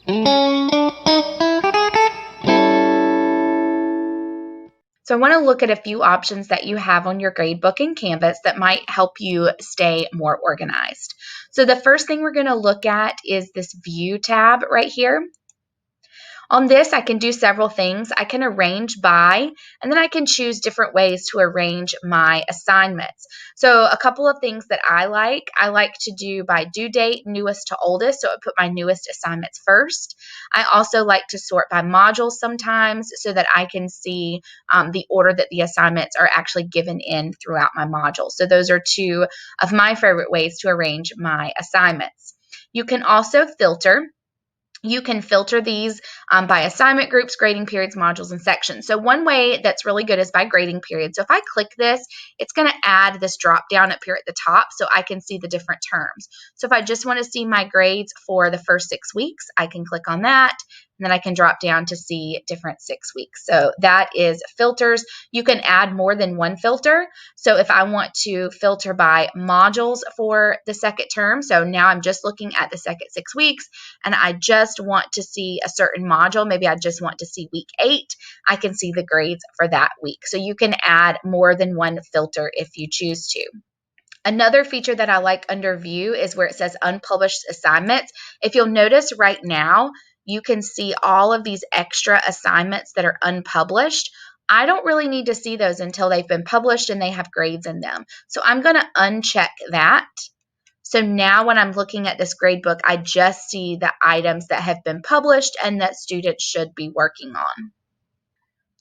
So I want to look at a few options that you have on your gradebook in Canvas that might help you stay more organized. So the first thing we're going to look at is this View tab right here. On this, I can do several things. I can arrange by, and then I can choose different ways to arrange my assignments. So a couple of things that I like to do by due date, newest to oldest, so I put my newest assignments first. I also like to sort by modules sometimes so that I can see the order that the assignments are actually given in throughout my module. So those are two of my favorite ways to arrange my assignments. You can also filter. You can filter these by assignment groups, grading periods, modules, and sections. So one way that's really good is by grading period. So if I click this, it's going to add this drop down up here at the top so I can see the different terms. So if I just want to see my grades for the first 6 weeks, I can click on that. And then I can drop down to see different 6 weeks. So that is filters. You can add more than one filter. So if I want to filter by modules for the second term, so now I'm just looking at the second 6 weeks and I just want to see a certain module, maybe I just want to see week 8, I can see the grades for that week. So you can add more than one filter if you choose to. Another feature that I like under View is where it says Unpublished Assignments. If you'll notice right now, you can see all of these extra assignments that are unpublished. I don't really need to see those until they've been published and they have grades in them. So I'm going to uncheck that. So now when I'm looking at this gradebook, I just see the items that have been published and that students should be working on.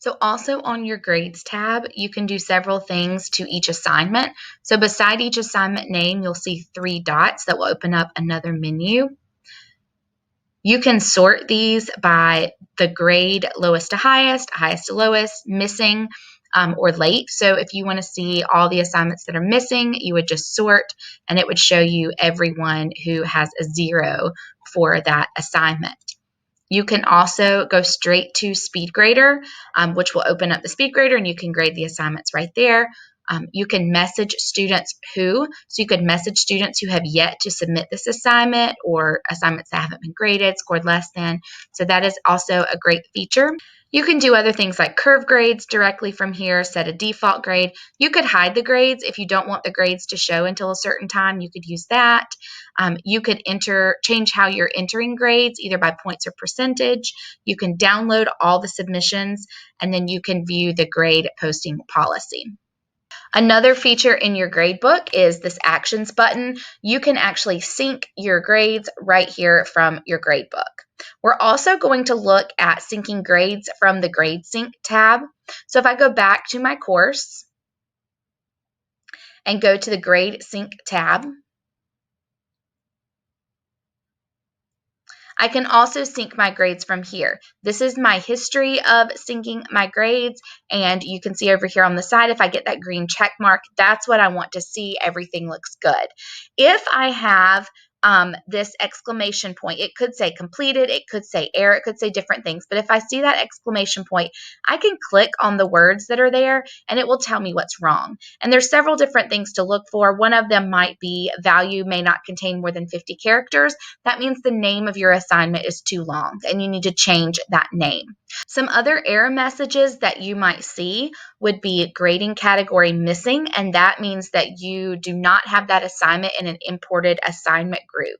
So also on your grades tab, you can do several things to each assignment. So beside each assignment name, you'll see 3 dots that will open up another menu. You can sort these by the grade lowest to highest, highest to lowest, missing, or late. So if you want to see all the assignments that are missing, you would just sort and it would show you everyone who has a 0 for that assignment. You can also go straight to SpeedGrader, which will open up the SpeedGrader and you can grade the assignments right there. You can message students so you could message students who have yet to submit this assignment or assignments that haven't been graded, scored less than. So that is also a great feature. You can do other things like curve grades directly from here, set a default grade. You could hide the grades if you don't want the grades to show until a certain time. You could use that. You could change how you're entering grades, either by points or percentage. You can download all the submissions, and then you can view the grade posting policy. Another feature in your gradebook is this Actions button. You can actually sync your grades right here from your gradebook. We're also going to look at syncing grades from the Grade Sync tab. So if I go back to my course and go to the Grade Sync tab, I can also sync my grades from here. This is my history of syncing my grades, and you can see over here on the side, if I get that green check mark, that's what I want to see. Everything looks good. If I have this exclamation point, it could say completed, it could say error, it could say different things, but if I see that exclamation point, I can click on the words that are there and it will tell me what's wrong. And there's several different things to look for. One of them might be value may not contain more than 50 characters. That means the name of your assignment is too long and you need to change that name. Some other error messages that you might see would be grading category missing, and that means that you do not have that assignment in an imported assignment group.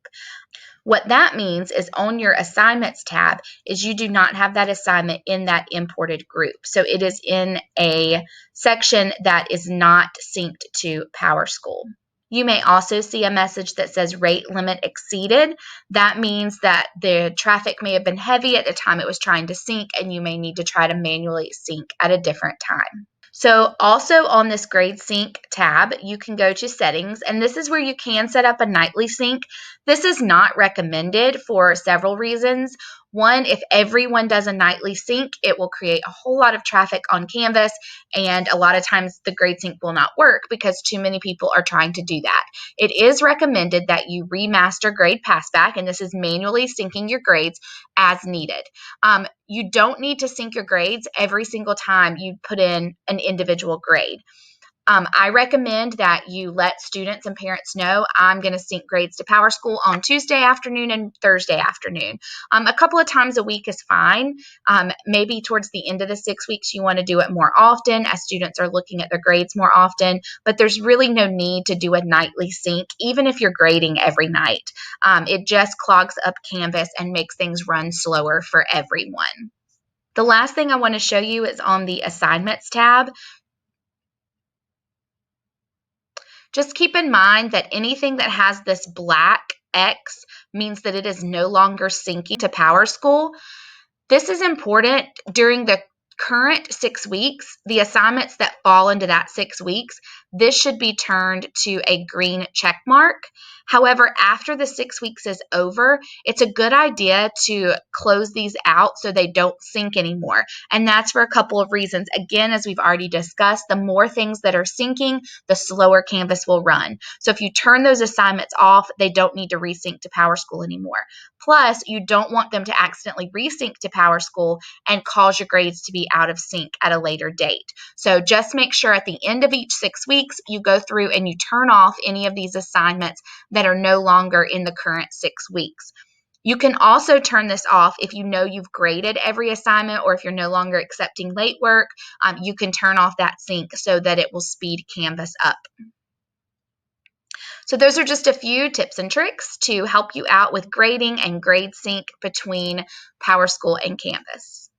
What that means is on your assignments tab is you do not have that assignment in that imported group. So it is in a section that is not synced to PowerSchool. You may also see a message that says rate limit exceeded. That means that the traffic may have been heavy at the time it was trying to sync, and you may need to try to manually sync at a different time. So also on this Grade Sync tab, you can go to Settings, and this is where you can set up a nightly sync. This is not recommended for several reasons. One, if everyone does a nightly sync, it will create a whole lot of traffic on Canvas, and a lot of times the grade sync will not work because too many people are trying to do that. It is recommended that you remaster Grade Passback, and this is manually syncing your grades as needed. You don't need to sync your grades every single time you put in an individual grade. I recommend that you let students and parents know I'm going to sync grades to PowerSchool on Tuesday afternoon and Thursday afternoon. A couple of times a week is fine. Maybe towards the end of the 6 weeks, you want to do it more often as students are looking at their grades more often, but there's really no need to do a nightly sync, even if you're grading every night. It just clogs up Canvas and makes things run slower for everyone. The last thing I want to show you is on the Assignments tab. Just keep in mind that anything that has this black X means that it is no longer syncing to PowerSchool. This is important during the current 6 weeks. The assignments that fall into that 6 weeks, this should be turned to a green check mark. However, after the 6 weeks is over, it's a good idea to close these out so they don't sync anymore. And that's for a couple of reasons. Again, as we've already discussed, the more things that are syncing, the slower Canvas will run. So if you turn those assignments off, they don't need to resync to PowerSchool anymore. Plus, you don't want them to accidentally resync to PowerSchool and cause your grades to be out of sync at a later date. So just make sure at the end of each 6 weeks, you go through and you turn off any of these assignments that are no longer in the current 6 weeks. You can also turn this off if you know you've graded every assignment, or if you're no longer accepting late work, you can turn off that sync so that it will speed Canvas up. So those are just a few tips and tricks to help you out with grading and grade sync between PowerSchool and Canvas.